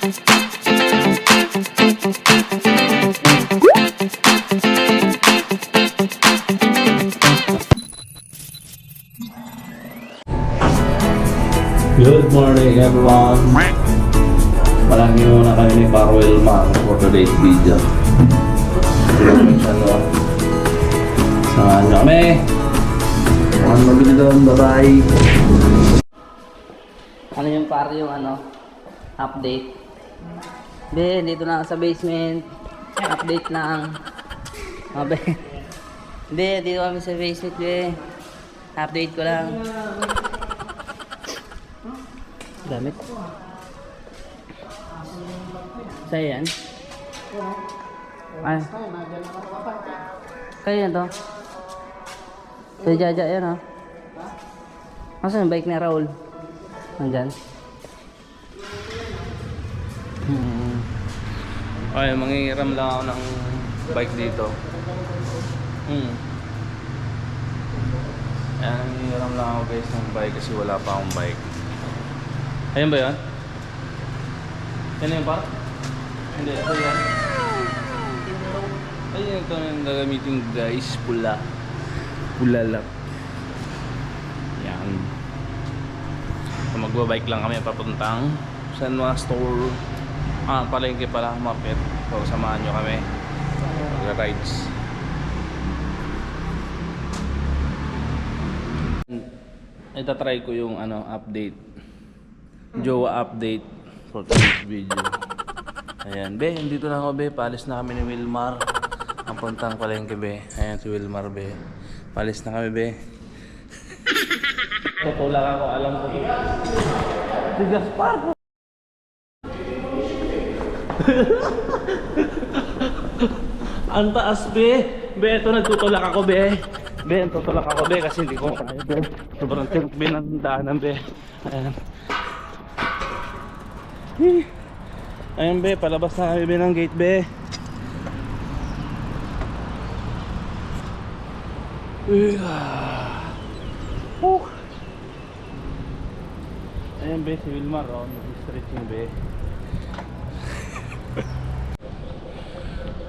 Good morning everyone! Palagi muna kami ni Parwell Mang for today's video. Samahan nyo kami! Samahan mabili doon, bye bye! Ano yung pare yung update? Be, dito na ako sa basement. Update lang. Be, dito kami sa basement, be. Update ko lang. Gamit. Sa'yo yan? Ay. Kaya yan to? Sa Jaja yan, oh. Nasaan yung bike ni Raul? Nandyan? Ay, mangingiram lang ako ng bike dito. Ayan, mangingiram lang ako guys ng bike kasi wala pa akong bike. Ayan ba yan? Yan yung park? Hindi, ito yan. Ayan ito yung gagamitin guys, pula. Pula lang. Yan. So, magbabike lang kami papuntang Sanwa Store. Palengke pala, market. So, samahan nyo kami. Mag-rides. Itatry ko yung update. Jowa update for today's video. Ayan, be, dito na ako, be. Paalis na kami ni Wilmar. Ang puntang palengke, be. Ayan si Wilmar, be. Paalis na kami, be. Tutulak ako, alam ko. Si Gaspar. Ang taas, be. Be, ito nagtutulak ako, be. Be, tutulak ako, be. Kasi hindi ko kaya, be. Sobrang tirik, be, ng daanan, be. Ayan. Ayan, be, palabas na kami, be, ng gate, be. Ayan, be, si Wilmar, oh, nag-stretching, be.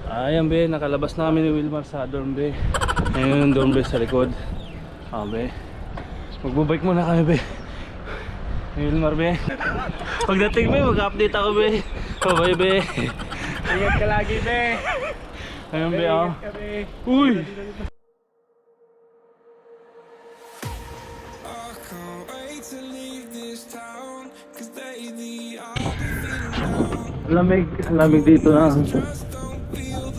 Ayan, be, nakalabas na kami ni Wilmar sa dorm, be. Ayan yung dorm, be, sa likod. Be, magbubike muna kami, be. Wilmar, be. Pagdating, be, mag-update ako, be. Bye, be. Ingat ka lagi, be. Ayun, be, oh. Uy! Lamig dito na.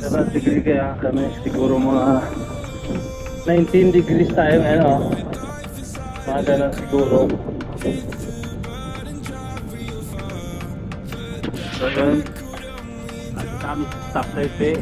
7 degree kaya kami. Siguro mga 19 degrees tayo ngayon, oh. Mga ganun siguro. So yun, kami stop side, be.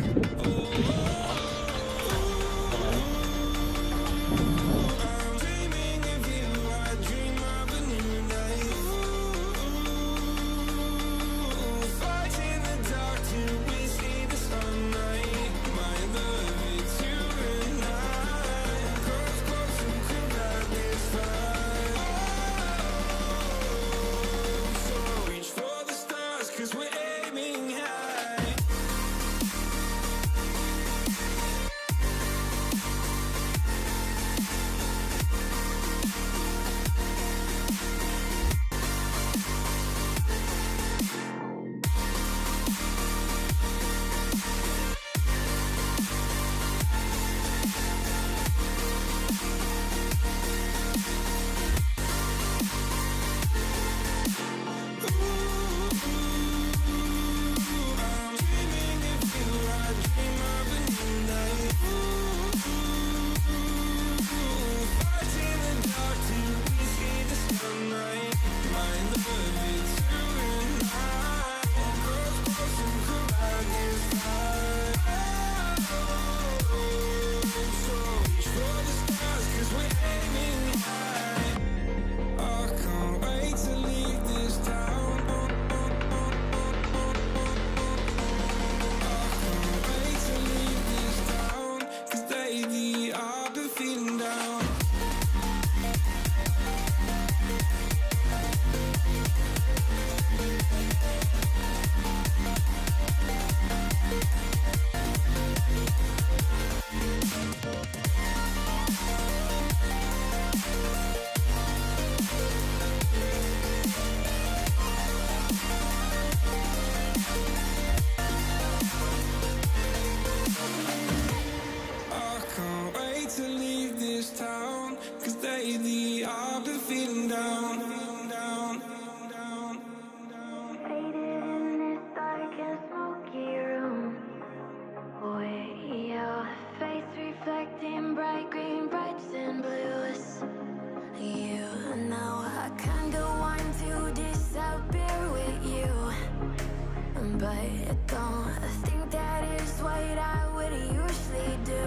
but don't think that is what I would usually do.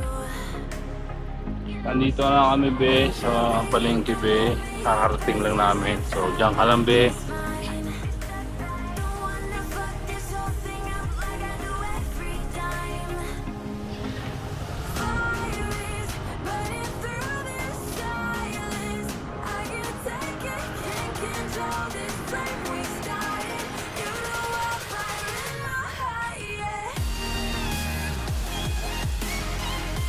Nandito na kami be sa palengke be. Kakarating lang namin. So diyan ka lang be. Wanna fuck this whole thing up like I do every time. Fire is burning through this silence. I can't take it, can't control this flame we started. You know I'm fire in my heart, yeah.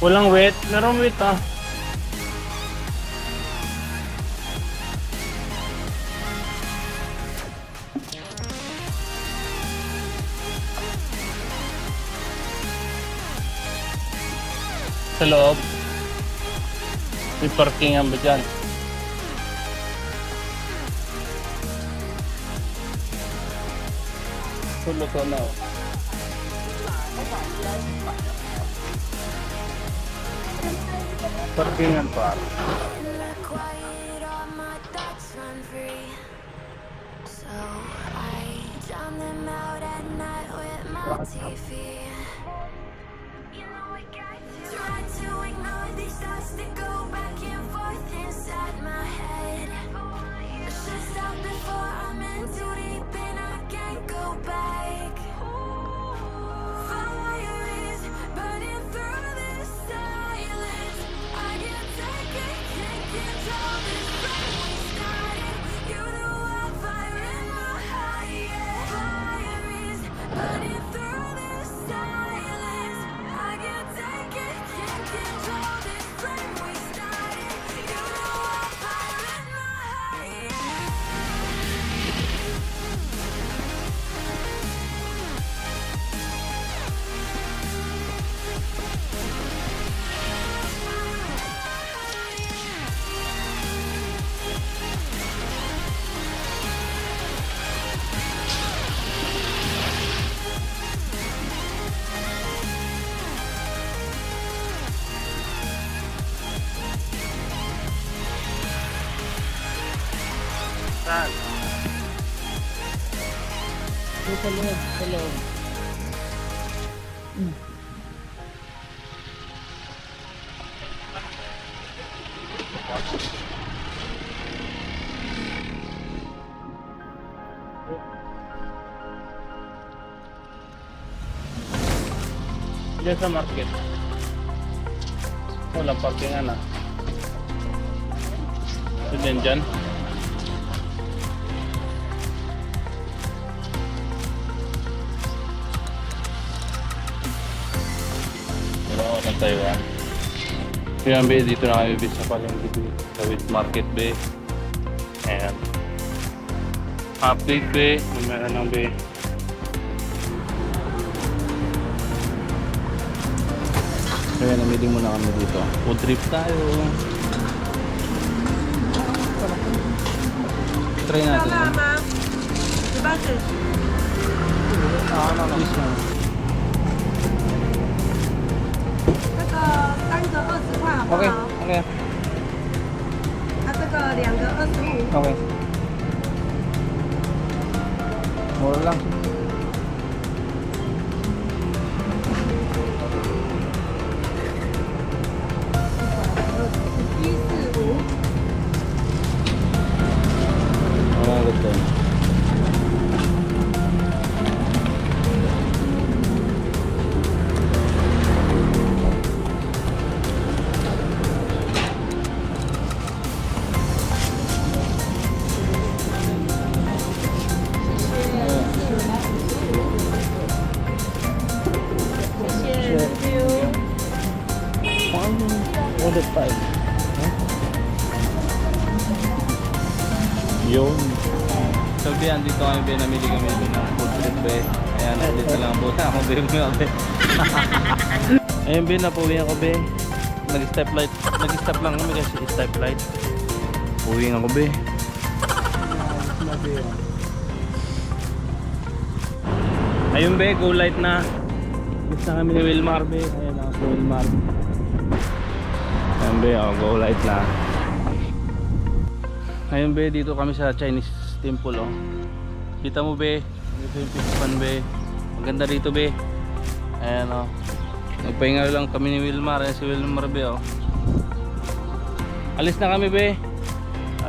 Walang wet. Merong wet ah. Sa loob. May parkingan ba dyan? Tulo ko na. Parkingan pa. In the quiet, all my thoughts run free. So I drown them out at night with my TV. You know I got to try to ignore these thoughts that go back and forth inside my head. Should stop before I'm in too deep and I can't go back. Fire is burning through this silence. I can't take it, can't control this flame we started. You know I'm fire in my heart, yeah. Fire is burning through this silence. I can't take it, can't control this flame we started. You know I'm fire in my heart, yeah. Saan? Sa loob, sa loob. Diyan sa market. Walang parkingan ah. So dyan. Pero ako ng Taiwan. Kaya be, dito na kami be sa palengke be. Sa wet market be. Ayan. Update be. Meron ng be. Kaya namili muna kami dito. Food trip tayo. Try natin. Please na. 这个三个20块好不好 Okay, okay. 这个两个25。 Okay. Mura lang. Ang ganda. Order 5. Yun. So, Bian, dito kami, Bian, namili kami doon ng food trip, Bian. Ayan, dito lang po. Ako, Bian, Bian. Ayun, Bian, napuwi ako, Bian. Nag-step light. Nag-step lang kami kasi step light. Puwi ako, Bian. Ayun be, go light na. Gusto na kami ni Wilmar be. Ayun ako si Wilmar. Ayun, Bian, go light na. Ayun, Bian, dito kami sa Chinese temple, oh. Kita mo, Bian. Dito yung fish pan, Bian. Maganda dito be. Ayan o. Nagpahinga lang kami ni Wilmar. Ayan si Wilmar be o. Alis na kami be.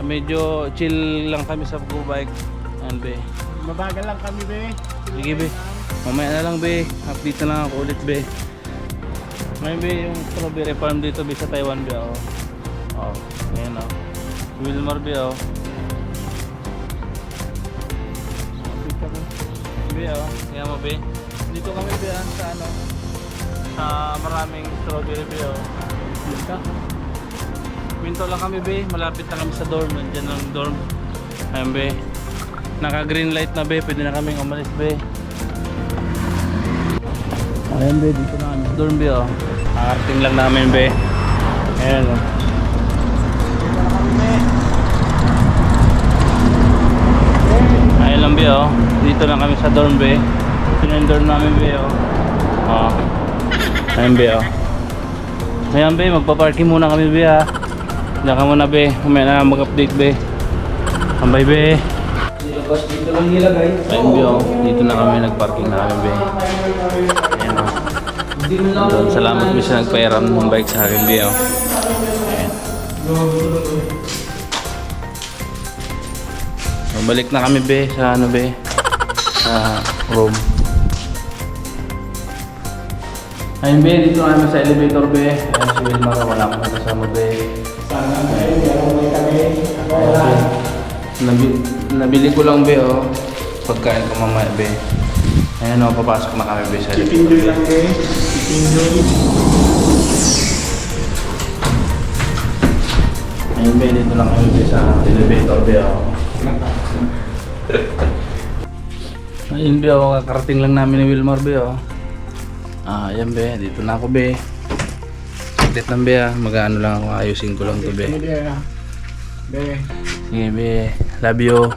Medyo chill lang kami sa go bike. Ayan be. Mabagal lang kami be. Sige be. Mamaya na lang be. Update na lang ako ulit be. May be yung strawberry farm dito be sa Taiwan be o. Oh, ayan o. Wilmar be o. Be o. Kaya mo be. Dito kami be sa ano. Sa maraming strawberry be o. Dito. Minto lang kami be. Malapit na kami sa dorm. Nandiyan ang dorm. Ayan be. Naka green light na be. Pwede na kaming umalis be. Ayan be. Dito na kami sa dorm be o. Nakarating lang namin be. Ayan o. Ayan lang be o. Dito lang kami sa dorm be. Ito na yung dorm namin be o. O. Ayan be o. Ayan be. Magpa-parking muna kami be ha. Diyan ka muna be. Umaya na mag-update be. Ambay be. Ayan be o. Dito na kami nag-parking na kami be. Ayan o. Doon, salamat be sa nagpairam ng bike sa akin be o. Ayan. Balik na kami be sa ano be. Sa room. Ayun be, dito kami sa elevator be. Ayan si Wilmar, wala akong kasama be. Nabili ko lang be oh. Pagkain ko mamaya be. Ayan o, papasok na kami be sa elevator be. Ayun be, dito lang kami be sa elevator be oh. Ayun be oh, kakarating lang namin ni Wilmar be oh. Ayan be, dito na ako be. Saglit lang be ah, mag-ano lang ako, ayusin ko lang to be. Sige be, love you.